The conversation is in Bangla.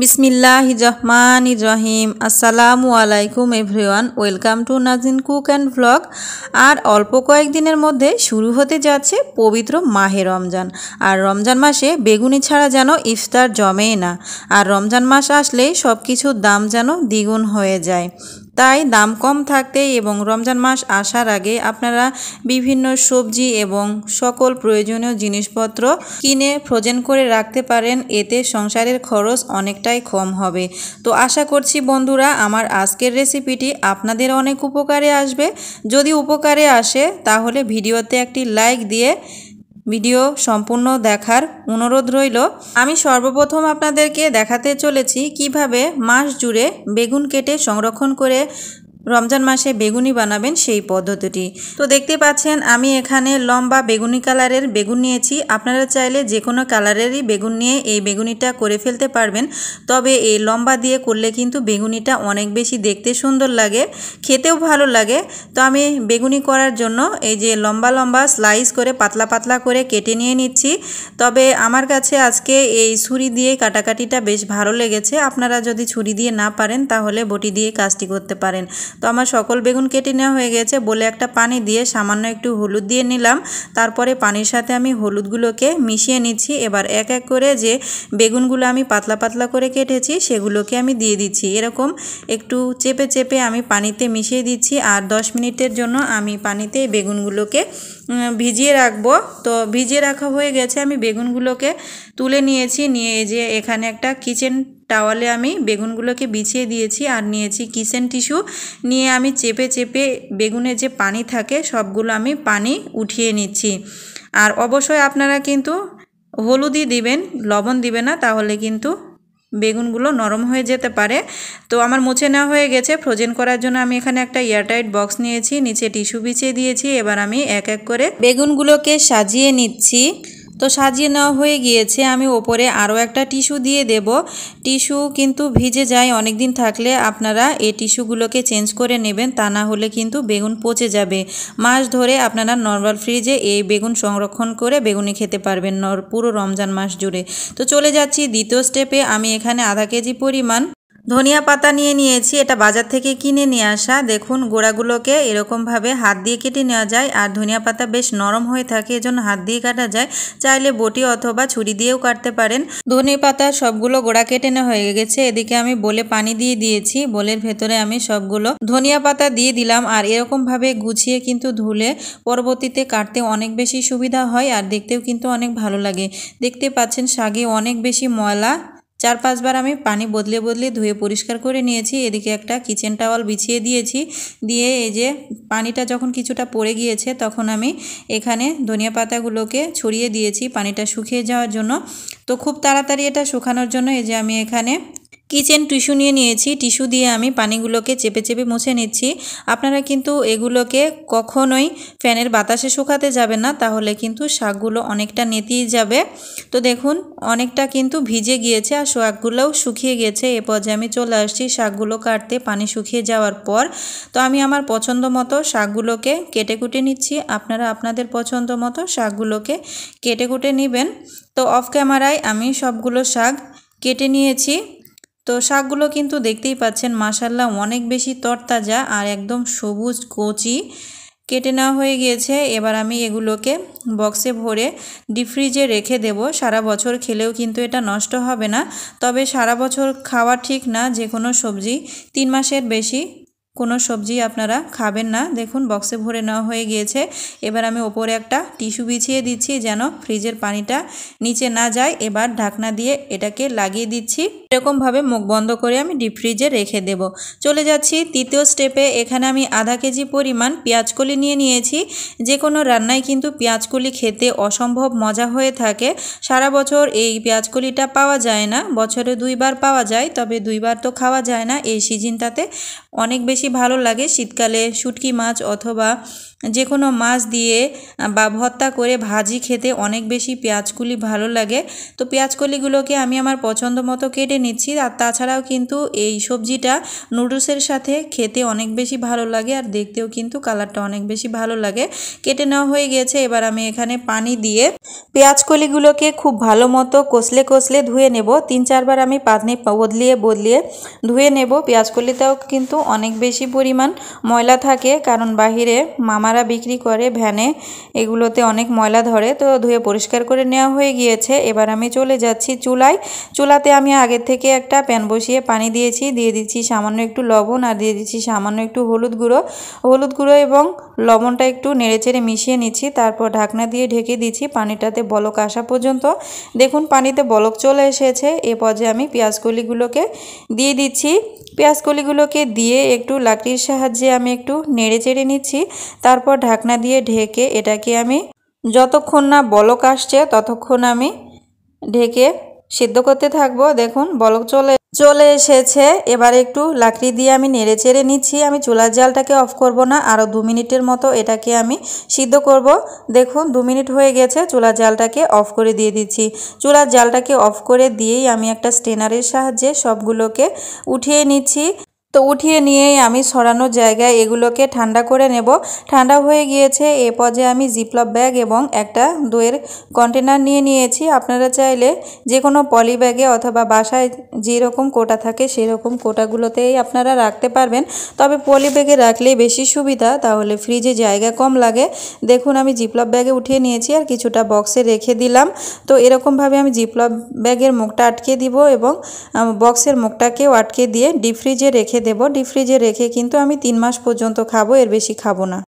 বিসমিল্লাহির রহমানির রহিম। আসসালামু আলাইকুম everyone, welcome to Nazin cook and vlog. আর অল্প কয়েকদিনের মধ্যে শুরু হতে যাচ্ছে পবিত্র মাহে রমজান। আর রমজান মাসে বেগুনি ছাড়া যেন ইফতার জমেই না। আর রমজান মাস আসলেই সব কিছুর দাম যেন দ্বিগুণ হয়ে যায়। তাই দাম কম থাকতেই এবং রমজান মাস আসার আগে আপনারা বিভিন্ন সবজি এবং সকল প্রয়োজনীয় জিনিসপত্র কিনে ফ্রোজেন করে রাখতে পারেন, এতে সংসারের খরচ অনেকটাই কম হবে। তো আশা করছি বন্ধুরা আমার আজকের রেসিপিটি আপনাদের অনেক উপকারে আসবে। যদি উপকারে আসে তাহলে ভিডিওতে একটি লাইক দিয়ে ভিডিও সম্পূর্ণ দেখার অনুরোধ রইল। আমি সর্বপ্রথম আপনাদেরকে দেখাতে চলেছি কিভাবে মাস জুড়ে বেগুন কেটে সংরক্ষণ করে রমজান মাসে বেগুনি বানাবেন সেই পদ্ধতিটি। তো দেখতে পাচ্ছেন আমি এখানে লম্বা বেগুনি কালারের বেগুন নিয়েছি। আপনারা চাইলে যে কোনো কালারেরই বেগুন নিয়ে এই বেগুনিটা করে ফেলতে পারবেন। তবে এই লম্বা দিয়ে করলে কিন্তু বেগুনিটা অনেক বেশি দেখতে সুন্দর লাগে, খেতেও ভালো লাগে। তো আমি বেগুনি করার জন্য এই যে লম্বা লম্বা স্লাইস করে পাতলা পাতলা করে কেটে নিয়ে নিচ্ছি। তবে আমার কাছে আজকে এই ছুরি দিয়ে কাটাকাটিটা বেশ ভালো লেগেছে। আপনারা যদি ছুরি দিয়ে না পারেন তাহলে বটি দিয়ে কাজটি করতে পারেন। তো আমার সকল বেগুন কেটে নেওয়া হয়ে গেছে। বলে একটা পানি দিয়ে সামান্য একটু হলুদ দিয়ে নিলাম। তারপরে পানির সাথে আমি হলুদগুলোকে মিশিয়ে নিচ্ছি। এবার এক এক করে যে বেগুনগুলো আমি পাতলা পাতলা করে কেটেছি সেগুলোকে আমি দিয়ে দিচ্ছি। এরকম একটু চেপে চেপে আমি পানিতে মিশিয়ে দিচ্ছি। আর 10 মিনিটের জন্য আমি পানিতে বেগুনগুলোকে ভিজিয়ে রাখবো। তো ভিজিয়ে রাখা হয়ে গেছে। আমি বেগুনগুলোকে তুলে নিয়েছি। নিয়ে যে এখানে একটা কিচেন টাওয়ালে আমি বেগুনগুলোকে বিছিয়ে দিয়েছি। আর নিয়েছি কিচেন টিস্যু। নিয়ে আমি চেপে চেপে বেগুনের যে পানি থাকে সবগুলো আমি পানি উঠিয়ে নিচ্ছি। আর অবশ্যই আপনারা কিন্তু হলুদই দিবেন, লবণ দিবেন না, তাহলে কিন্তু বেগুনগুলো নরম হয়ে যেতে পারে। তো আমার মুছে নেওয়া হয়ে গেছে। ফ্রোজেন করার জন্য আমি এখানে একটা এয়ারটাইট বক্স নিয়েছি, নিচে টিস্যু বিছিয়ে দিয়েছি। এবার আমি এক এক করে বেগুনগুলোকে সাজিয়ে নিচ্ছি। তো সাজিয়ে নেওয়া হয়ে গিয়েছে। আমি ওপরে আরও একটা টিস্যু দিয়ে দেব। টিস্যু কিন্তু ভিজে যায় অনেক দিন থাকলে, আপনারা এই টিস্যুগুলোকে চেঞ্জ করে নেবেন, তা না হলে কিন্তু বেগুন পচে যাবে। মাস ধরে আপনারা নর্মাল ফ্রিজে এই বেগুন সংরক্ষণ করে বেগুনি খেতে পারবেন পুরো রমজান মাস জুড়ে। তো চলে যাচ্ছি দ্বিতীয় স্টেপে। আমি এখানে আধা কেজি পরিমাণ ধনিয়া পাতা নিয়ে নিয়েছি। এটা বাজার থেকে কিনে নিয়ে আসা। দেখুন গোড়াগুলোকে এরকমভাবে হাত দিয়ে কেটে নেওয়া যায়। আর ধনিয়া পাতা বেশ নরম হয়ে থাকে, এজন্য হাত দিয়ে কাটা যায়। চাইলে বটি অথবা ছুরি দিয়েও কাটতে পারেন। ধনিয়া পাতা সবগুলো গোড়া কেটে নেওয়া হয়ে গেছে। এদিকে আমি বলে পানি দিয়ে দিয়েছি। বোলের ভেতরে আমি সবগুলো ধনিয়া পাতা দিয়ে দিলাম। আর এরকমভাবে গুছিয়ে কিন্তু ধুলে পরবর্তীতে কাটতে অনেক বেশি সুবিধা হয়, আর দেখতেও কিন্তু অনেক ভালো লাগে। দেখতে পাচ্ছেন শাকে অনেক বেশি ময়লা। 4-5 বার আমি পানি বদলে বদলে ধুয়ে পরিষ্কার করে নিয়েছি। এদিকে একটা কিচেন টাওয়াল বিছিয়ে দিয়েছি। দিয়ে এই যে পানিটা যখন কিছুটা পড়ে গিয়েছে তখন আমি এখানে ধনিয়া পাতাগুলোকে ছড়িয়ে দিয়েছি পানিটা শুকিয়ে যাওয়ার জন্য। তো খুব তাড়াতাড়ি এটা শুকানোর জন্য এই যে আমি এখানে কিচেন টিস্যু নিয়ে নিয়েছি। টিস্যু দিয়ে আমি পানিগুলোকে চেপে চেপে মুছে নিচ্ছি। আপনারা কিন্তু এগুলোকে কখনোই ফ্যানের বাতাসে শুকাতে যাবেন না, তাহলে কিন্তু শাকগুলো অনেকটা নেতিয়ে যাবে। তো দেখুন অনেকটা কিন্তু ভিজে গিয়েছে আর শাকগুলোও শুকিয়ে গেছে। এ পর্যায়ে আমি চলে আসছি শাকগুলো কাটতে পানি শুকিয়ে যাওয়ার পর। তো আমি আমার পছন্দ মতো শাকগুলোকে কেটে কুটে নিচ্ছি। আপনারা আপনাদের পছন্দ মতো শাকগুলোকে কেটে কুটে নেবেন। তো অফ ক্যামেরায় আমি সবগুলো শাক কেটে নিয়েছি। তো শাকগুলো কিন্তু দেখতেই পাচ্ছেন মাশাআল্লাহ অনেক বেশি তরতাজা আর একদম সবুজ কচি। কেটে নেওয়া হয়ে গিয়েছে। এবার আমি এগুলোকে বক্সে ভরে ডিপ ফ্রিজে রেখে দেব। সারা বছর খেলেও কিন্তু এটা নষ্ট হবে না। তবে সারা বছর খাওয়া ঠিক না, যে কোনো সবজি 3 মাসের বেশি কোনো সবজি আপনারা খাবেন না। দেখুন বক্সে ভরে নেওয়া হয়ে গিয়েছে। এবার আমি ওপরে একটা টিস্যু বিছিয়ে দিচ্ছি যেন ফ্রিজের পানিটা নিচে না যায়। এবার ঢাকনা দিয়ে এটাকে লাগিয়ে দিচ্ছি। এরকমভাবে মুখ বন্ধ করে আমি ডিপ ফ্রিজে রেখে দেব। চলে যাচ্ছি তৃতীয় স্টেপে। এখানে আমি আধা কেজি পরিমাণ পেঁয়াজকলি নিয়ে নিয়েছি। যে কোনো রান্নায় কিন্তু পেঁয়াজকলি খেতে অসম্ভব মজা হয়ে থাকে। সারা বছর এই পেঁয়াজকলিটা পাওয়া যায় না, বছরে 2 বার পাওয়া যায়, তবে 2 বার তো খাওয়া যায় না। এই সিজনটাতে অনেক বেশি বেশি ভালো লাগে শীতকালে শুটকি মাছ অথবা যে কোনো মাছ দিয়ে বা ভর্তা করে ভাজি খেতে অনেক বেশি পেঁয়াজকলি ভালো লাগে। তো পেঁয়াজকলিগুলোকে আমি আমার পছন্দ মতো কেটে নিচ্ছি। আর তাছাড়াও কিন্তু এই সবজিটা নুডলসের সাথে খেতে অনেক বেশি ভালো লাগে আর দেখতেও কিন্তু কালারটা অনেক বেশি ভালো লাগে। কেটে নেওয়া হয়ে গেছে। এবার আমি এখানে পানি দিয়ে পেঁয়াজকলিগুলোকে খুব ভালো মতো কষলে কষলে ধুয়ে নেব। 3-4 বার আমি পানি বদলিয়ে ধুয়ে নেব। পেঁয়াজকলিতেও কিন্তু অনেক বেশি পরিমাণ ময়লা থাকে, কারণ বাহিরে মামারা বিক্রি করে ভ্যানে, এগুলোতে অনেক ময়লা ধরে। তো ধুয়ে পরিষ্কার করে নেওয়া হয়ে গিয়েছে। এবার আমি চলে যাচ্ছি চুলাতে আমি আগের থেকে একটা প্যান বসিয়ে পানি দিয়েছি, দিয়ে দিচ্ছি সামান্য একটু লবণ আর দিয়ে দিচ্ছি সামান্য একটু হলুদ গুঁড়ো এবং লবণটা একটু নেড়েচেড়ে মিশিয়ে নিচ্ছি। তারপর ঢাকনা দিয়ে ঢেকে দিচ্ছি পানিটাতে বলক আসা পর্যন্ত। দেখুন পানিতে বলক চলে এসেছে। এ পর্যায়ে আমি পেঁয়াজকলিগুলোকে দিয়ে দিচ্ছি। পেঁয়াজকলিগুলোকে দিয়ে একটু লাকড়ির সাহায্যে আমি একটু নেড়ে চেড়ে নিচ্ছি। তারপর ঢাকনা দিয়ে ঢেকে এটাকে আমি যতক্ষণ না বলক আসছে ততক্ষণ আমি ঢেকে সিদ্ধ করতে থাকবো। দেখুন বলক চলে এসেছে। এবার একটু লাকড়ি দিয়ে আমি নেড়ে চেড়ে নিচ্ছি। আমি চুলার জালটাকে অফ করব না, আরও 2 মিনিটের মতো এটাকে আমি সিদ্ধ করব। দেখুন 2 মিনিট হয়ে গেছে, চুলার জালটাকে অফ করে দিয়ে দিচ্ছি। চুলার জালটাকে অফ করে দিয়েই আমি একটা স্ট্রেনারের সাহায্যে সবগুলোকে উঠিয়ে নিচ্ছি। তো উঠিয়ে নিয়েই আমি সরানোর জায়গায় এগুলোকে ঠান্ডা করে নেব। ঠান্ডা হয়ে গিয়েছে। এ পর্যায়ে আমি জিপলক ব্যাগ এবং একটা দইয়ের কন্টেনার নিয়েছি। আপনারা চাইলে যে কোনো পলি ব্যাগে অথবা বাসায় যেরকম কোটা থাকে সেরকম কোটাগুলোতেই আপনারা রাখতে পারবেন। তবে পলি ব্যাগে রাখলেই বেশি সুবিধা, তাহলে ফ্রিজে জায়গা কম লাগে। দেখুন আমি জিপলক ব্যাগে উঠিয়ে নিয়েছি আর কিছুটা বক্সে রেখে দিলাম। তো এরকমভাবে আমি জিপলক ব্যাগের মুখটা আটকে দিব এবং বক্সের মুখটাকেও আটকে দিয়ে ডিপ ফ্রিজে রেখে দেব। ডিপ ফ্রিজে রেখে কিন্তু আমি 3 মাস পর্যন্ত খাবো, এর বেশি খাবো না।